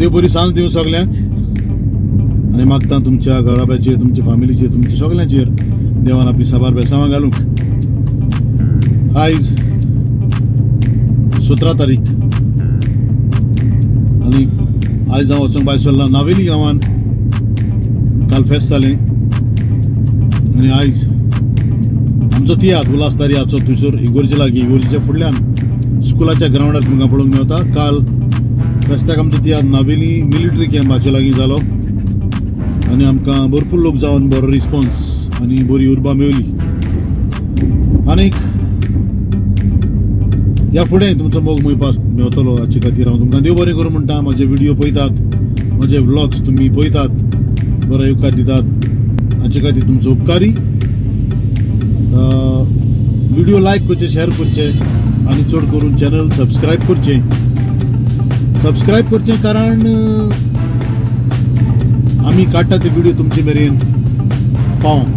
देव बरी सांज दिवं सगळ्यांक आनी मागता तुमच्या घराब्याचेर तुमच्या फॅमिलीचेर तुमच्या सगळ्यांचेर देवान आपली साबार बेसांवां घालूंक. आयज 17 तारीख आनी आयज हांव वचूंक भायर सरला नावेली गांवांत. काल फेस्त जालें आनी आयज आमचो तियात्र उल्हास दर्याचो थंयसर इगोर्जे लागीं इगोर्जेच्या फुडल्यान स्कुलाच्या ग्रावंडार तुमकां पळोवंक मेवता. काल फेस्ताक आमचो तियात्र नावेली मिलिटरी कॅम्पाच्या लागीं जालो आनी आमकां भरपूर लोक जावन बरो रिस्पॉन्स आनी बरी उर्बा मेवली. आनीक ह्या फुडें तुमचो मोग मेवतलो हाचे खातीर हांव तुमकां देव बरें करूं म्हणटा. म्हजे व्हिडिओ पळयतात, म्हजे व्लॉग्स तुमी पळयतात, बरो येवकार दितात हाचे खातीर तुमचो उपकारी. व्हिडिओ लायक करचे, शेअर करचे आनी चड करून चॅनल सबस्क्रायब करचे कारण आमी काडटा ते व्हिडिओ तुमचे मेरेन पावोंक.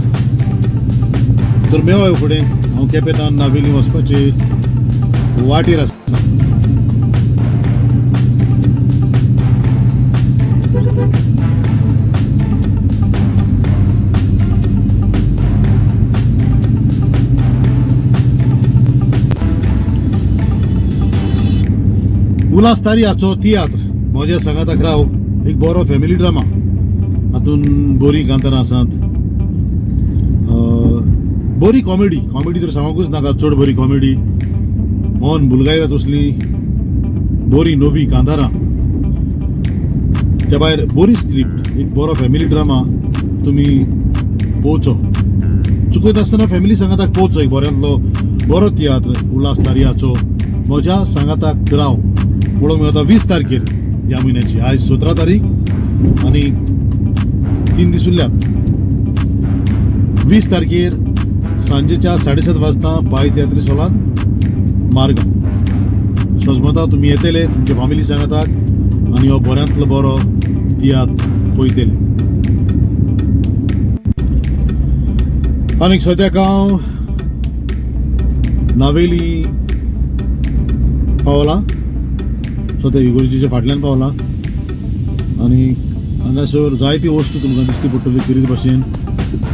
तर मेळया फुडें हांव केपें नावेली वचपाचे वाटेर आसा. उल्हास दर्याचो तियात्र म्हज्या सांगाताक राव एक बरो फॅमिली ड्रामा. हातूंत बरी कांतारां आसात, बरी कॉमेडी तर सांगूंकूच नाका, चड बरी कॉमेडी. मोहन बुलगायरा तसली बरी नवी कांतारां, त्या भायर बरी स्क्रिप्ट, एक बरो फॅमिली ड्रामा तुमी पळोवचो. चुकयत आसतना फॅमिली सांगाताक पळोवचो. एक बऱ्यांतलो बरो तियात्र उल्हास दर्याचो म्हज्या सांगाताक राव पळोवंक मेवता 20 तारखेर ह्या म्हयन्याची. आयज 17 तारीख आनी 3 दीस उरल्यात. 20 तारखेर सांजेच्या 7:30 वाजता पाय तियात्री हॉलांत मारगांव. सोजमता तुमी येतले तुमच्या फॅमिली सांगाताक आनी हो बऱ्यांतलो बरो तियात्र पळयतले. आनीक सद्याक हांव नावेली पावला, सद्या इगोर्जेच्या फाटल्यान पावला आनी हांगासर जायती वस्तू तुमकां दिश्टी पडटली. तरी भाशेन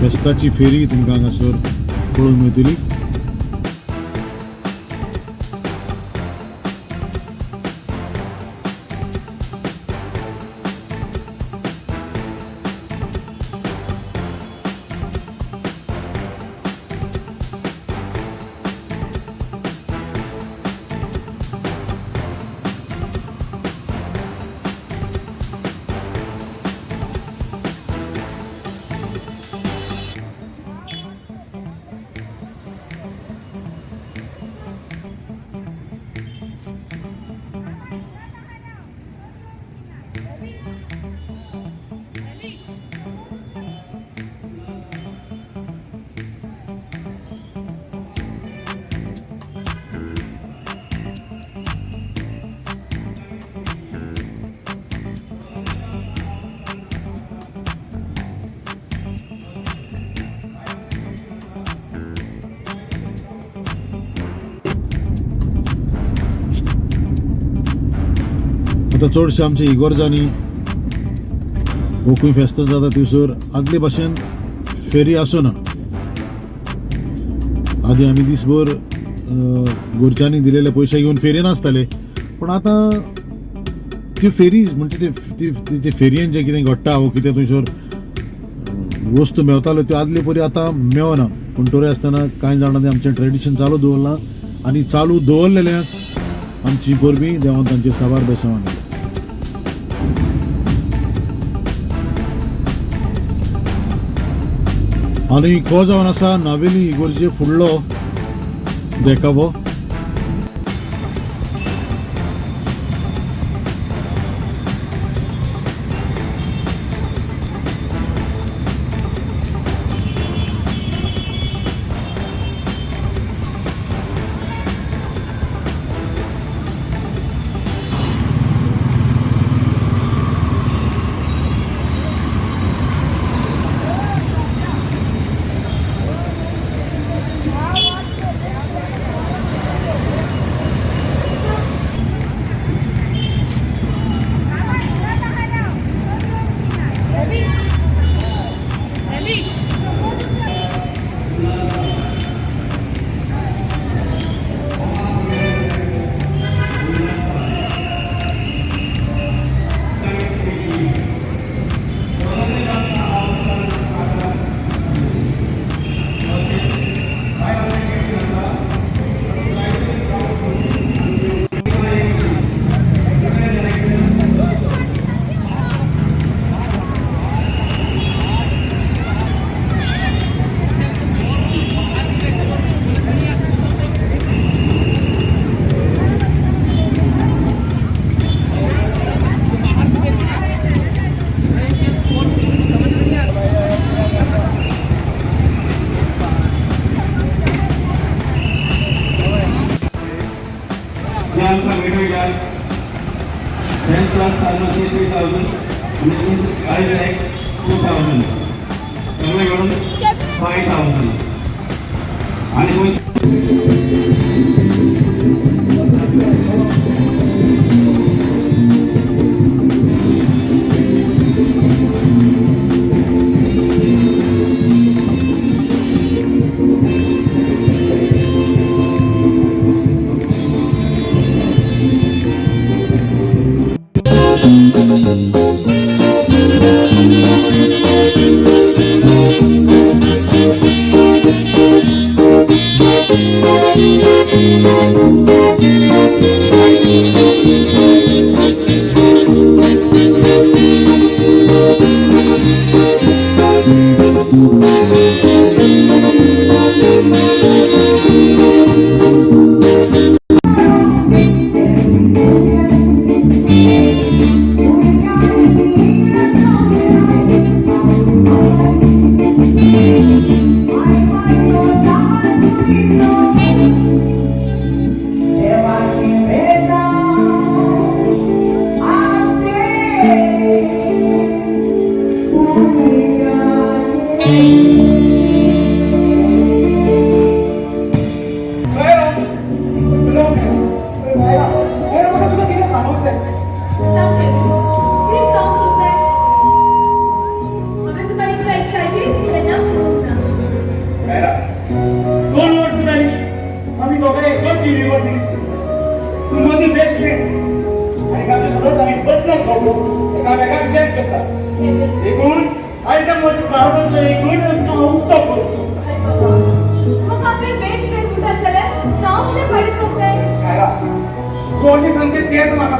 फेस्ताची फेरी तुमकां हांगासर पळोवंक मेळटली. आतां चडशे आमचे इगोर्जांनी खंय फेस्त जाता थंयसर आदले भाशेन फेरी आसना. आदी आमी दिसभर घरच्यांनी दिलेले पयशे घेवन फेरी नासताले, पूण आतां त्यो फेरी म्हणजे ते फेरयेन जें कितें घडटा वो कितें थंयसर वस्तू मेवताल्यो त्यो आदले परी आतां मेळना. पूण तरी आसतना कांय जाणांनी आमचें ट्रेडिशन चालू दवरलां आनी चालू दवरलेल्यांक आमची परबी देवान तांचेर साबार बेसांवां घाली. आनी हो जावन आसा नावेली इगोर्जे फुडलो देखावो. 10th class pharmacy 3000, English Isaac 2000, सगळे मिळून 5000. आणि कोण कोणी सांगते तेच मला